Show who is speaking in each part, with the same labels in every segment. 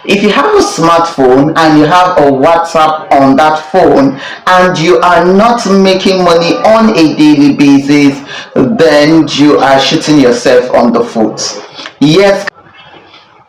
Speaker 1: If you have a smartphone and you have a WhatsApp on that phone and you are not making money on a daily basis, then you are shooting yourself on the foot. Yes,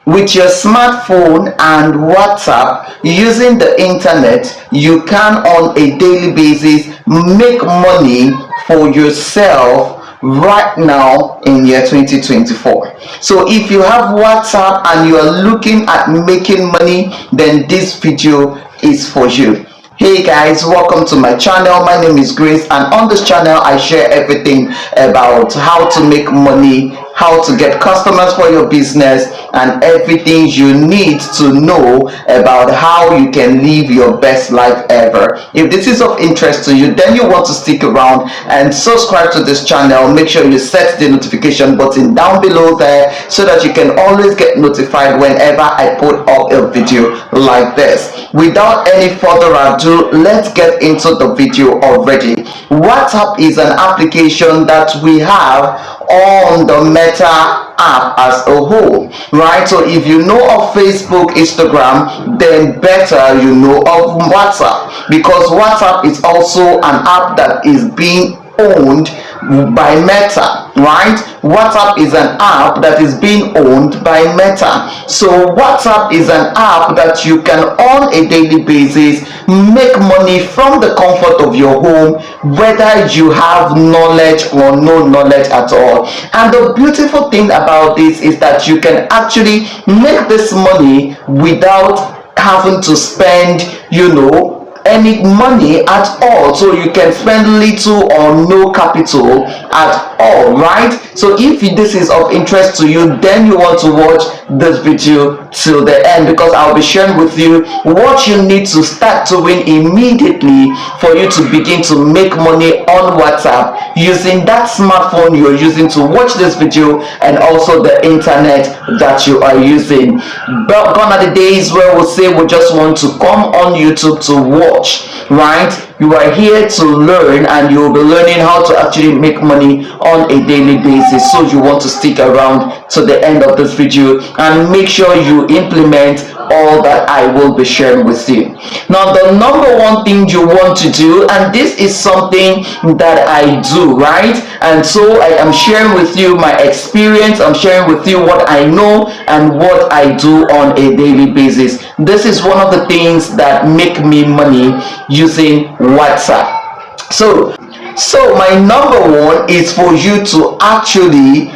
Speaker 1: with your smartphone and WhatsApp, using the internet, you can on a daily basis make money for yourself right now in year 2024. So if you have WhatsApp and you are looking at making money, then this video is for you. Hey guys, welcome to my channel. My name is Grace, and on this channel I share everything about how to make money, how to get customers for your business, and everything you need to know about how you can live your best life ever. If this is of interest to you, then you want to stick around and subscribe to this channel. Make sure you set the notification button down below there so that you can always get notified whenever I put up a video like this. Without any further ado, let's get into the video already. WhatsApp is an application that we have on the Meta app as a whole, right? So if you know of Facebook, Instagram, then better you know of WhatsApp, because WhatsApp is also an app that is being owned by Meta, right? WhatsApp is an app that is being owned by Meta. So WhatsApp is an app that you can on a daily basis make money from the comfort of your home, whether you have knowledge or no knowledge at all. And the beautiful thing about this is that you can actually make this money without having to spend, any money at all. So you can spend little or no capital at all, right? So if this is of interest to you, then you want to watch this video till the end, because I'll be sharing with you what you need to start doing immediately for you to begin to make money on WhatsApp using that smartphone you're using to watch this video, and also the internet that you are using. But gone are the days where we'll say we just want to come on YouTube to watch, right? You are here to learn, and you'll be learning how to actually make money on a daily basis. So you want to stick around to the end of this video and make sure you implement all that I will be sharing with you. Now, the number one thing you want to do, and this is something that I do, right? And so I am sharing with you my experience. I'm sharing with you what I know and what I do on a daily basis. This is one of the things that make me money using WhatsApp. So my number one is for you to actually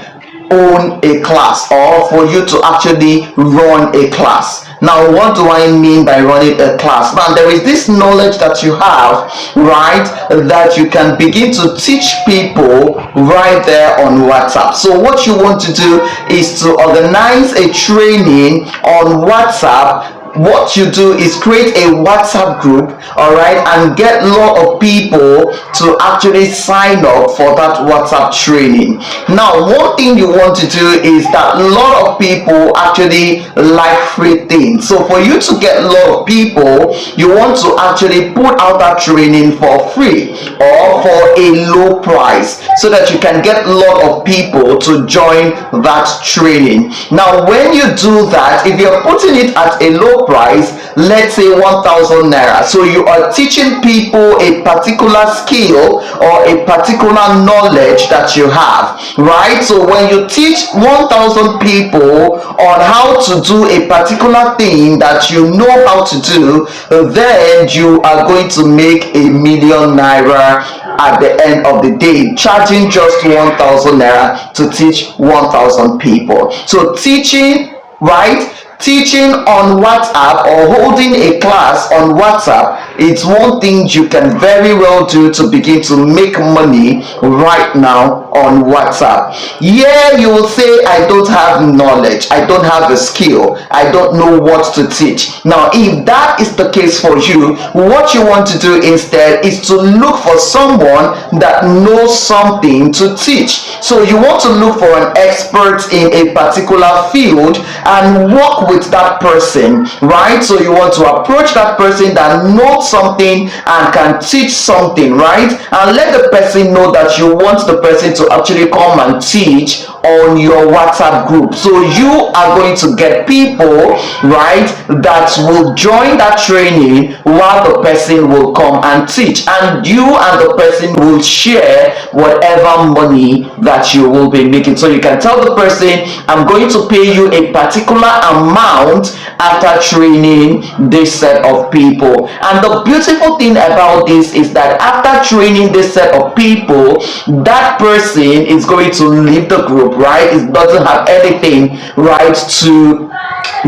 Speaker 1: own a class, or for you to actually run a class. Now, what do I mean by running a class? Now, there is this knowledge that you have, right, that you can begin to teach people right there on WhatsApp. So what you want to do is to organize a training on WhatsApp. What you do is create a WhatsApp group, all right, and get a lot of people to actually sign up for that WhatsApp training. Now, one thing you want to do is that a lot of people actually like free things. So for you to get a lot of people, you want to actually put out that training for free or for a low price, so that you can get a lot of people to join that training. Now, when you do that, if you're putting it at a low price, let's say 1,000 naira, so you are teaching people a particular skill or a particular knowledge that you have, right? So when you teach 1,000 people on how to do a particular thing that you know how to do, then you are going to make #1,000,000 naira at the end of the day, charging just 1,000 naira to teach 1,000 people. So teaching, right? Teaching on WhatsApp or holding a class on WhatsApp, it's one thing you can very well do to begin to make money right now on WhatsApp. Yeah, you will say, I don't have knowledge, I don't have a skill, I don't know what to teach. Now, if that is the case for you, what you want to do instead is to look for someone that knows something to teach. So you want to look for an expert in a particular field and work with that person, right? So you want to approach that person that knows something and can teach something, right? And let the person know that you want the person to actually come and teach on your WhatsApp group. So you are going to get people, right, that will join that training while the person will come and teach, and you and the person will share whatever money that you will be making. So you can tell the person, I'm going to pay you a particular amount after training this set of people. And the beautiful thing about this is that after training this set of people, that person is going to leave the group, right? It doesn't have anything, right, to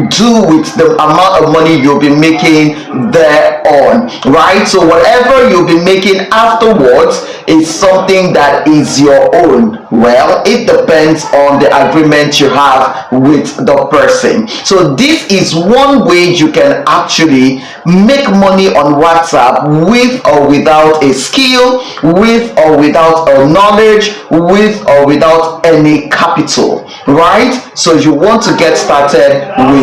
Speaker 1: do with the amount of money you'll be making there on, right? So whatever you'll be making afterwards is something that is your own. Well, it depends on the agreement you have with the person. So this is one way you can actually make money on WhatsApp with or without a skill, with or without a knowledge, with or without any capital, right? So you want to get started with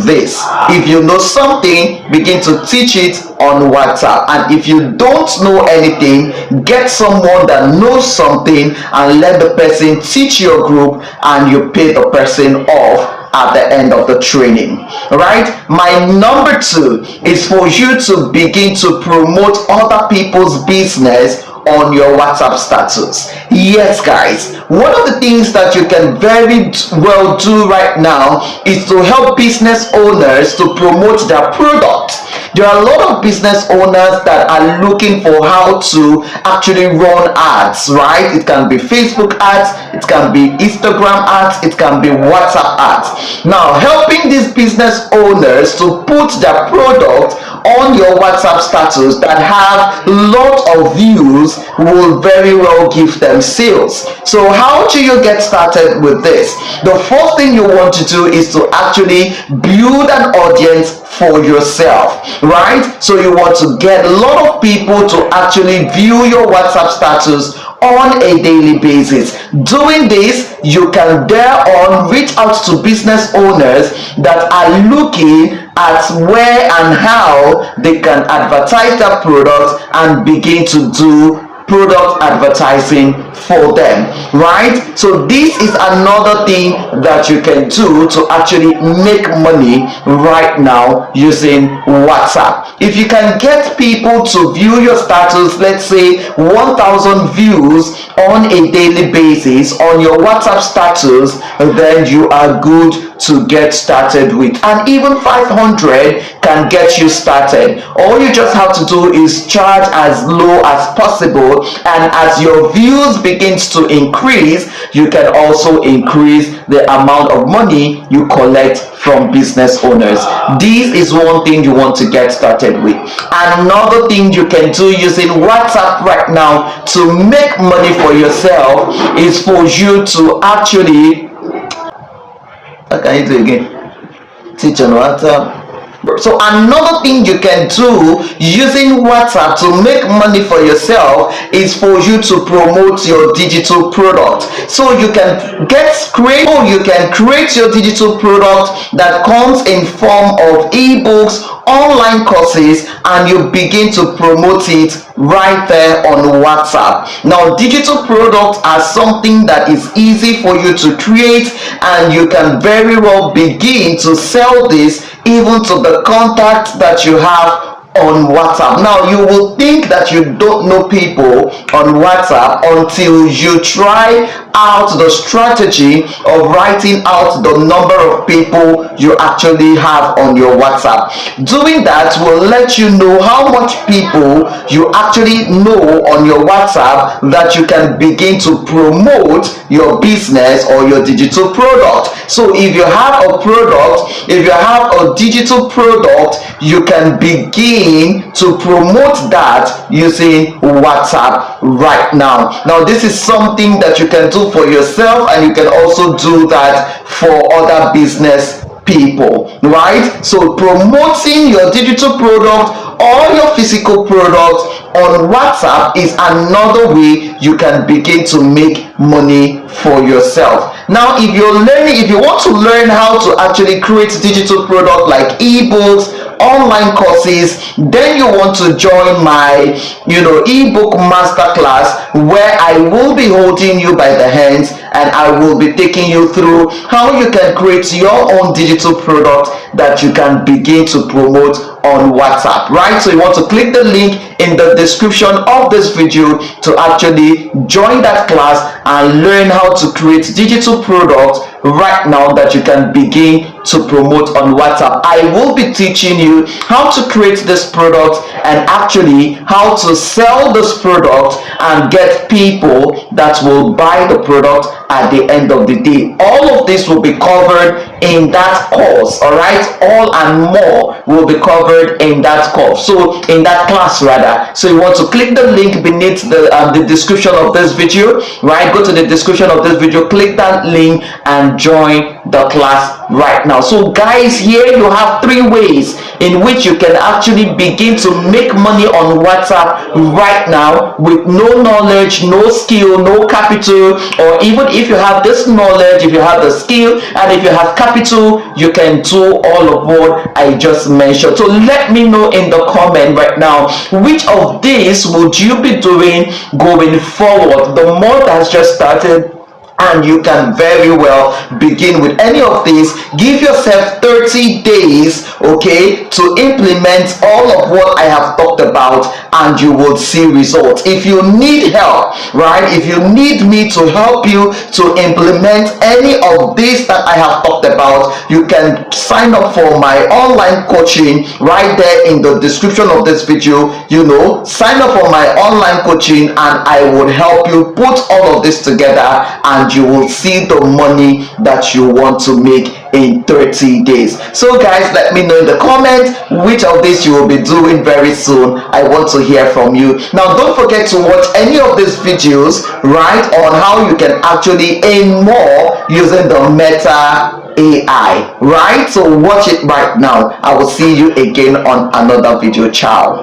Speaker 1: this. If you know something, begin to teach it on WhatsApp. And if you don't know anything, get someone that knows something and let the person teach your group, and you pay the person off at the end of the training. Right? My number 2 is for you to begin to promote other people's business on your WhatsApp status. Yes, guys, one of the things that you can very well do right now is to help business owners to promote their products. There are a lot of business owners that are looking for how to actually run ads, right? It can be Facebook ads, it can be Instagram ads, it can be WhatsApp ads. Now, helping these business owners to put their product on your WhatsApp status that have a lot of views will very well give them sales. So how do you get started with this? The first thing you want to do is to actually build an audience for yourself, right? So you want to get a lot of people to actually view your WhatsApp status on a daily basis. Doing this, you can thereon reach out to business owners that are looking at where and how they can advertise their products and begin to do product advertising for them, right? So this is another thing that you can do to actually make money right now using WhatsApp. If you can get people to view your status, let's say 1,000 views on a daily basis on your WhatsApp status, then you are good to get started with. And even 500 can get you started. All you just have to do is charge as low as possible, and as your views begins to increase, you can also increase the amount of money you collect from business owners. This is one thing you want to get started with. Another thing you can do using WhatsApp right now to make money for yourself is for you to actually, how can you do again? Teach on WhatsApp. So another thing you can do using WhatsApp to make money for yourself is for you to promote your digital product. So you can create your digital product that comes in form of ebooks, online courses, and you begin to promote it right there on WhatsApp. Now, digital products are something that is easy for you to create, and you can very well begin to sell this even to the contacts that you have on WhatsApp. Now, you will think that you don't know people on WhatsApp until you try out the strategy of writing out the number of people you actually have on your WhatsApp. Doing that will let you know how much people you actually know on your WhatsApp that you can begin to promote your business or your digital product. So if you have a product, if you have a digital product, you can begin to promote that using WhatsApp right now. Now, this is something that you can do for yourself, and you can also do that for other business people, right? So promoting your digital product or your physical product on WhatsApp is another way you can begin to make money for yourself. Now, if you want to learn how to actually create digital product like ebooks, online courses, then you want to join my ebook masterclass, where I will be holding you by the hands and I will be taking you through how you can create your own digital product that you can begin to promote on WhatsApp, right? So you want to click the link in the description of this video to actually join that class and learn how to create digital products right now that you can begin to promote on WhatsApp. I will be teaching you how to create this product and actually how to sell this product and get people that will buy the product at the end of the day. All of this will be covered in that course, all right? All and more will be covered in that course, so in that class rather. So you want to click the link beneath the description of this video, right? Go to the description of this video, click that link and join the class right now. So guys, here you have 3 ways in which you can actually begin to make money on WhatsApp right now with no knowledge, no skill, no capital, or even if you have this knowledge, if you have the skill, and if you have capital, you can do all of what I just mentioned. So let me know in the comment right now, which of these would you be doing going forward? The month has just started and you can very well begin with any of these. Give yourself 30 days, okay, to implement all of what I have talked about, and you will see results. If you need help, right, if you need me to help you to implement any of these that I have talked about, you can sign up for my online coaching right there in the description of this video. Sign up for my online coaching and I will help you put all of this together, and you will see the money that you want to make in 30 days. So guys, let me know in the comments which of these you will be doing very soon. I want to hear from you. Now don't forget to watch any of these videos, right, on how you can actually earn more using the Meta AI, right? So watch it right now. I will see you again on another video. Ciao.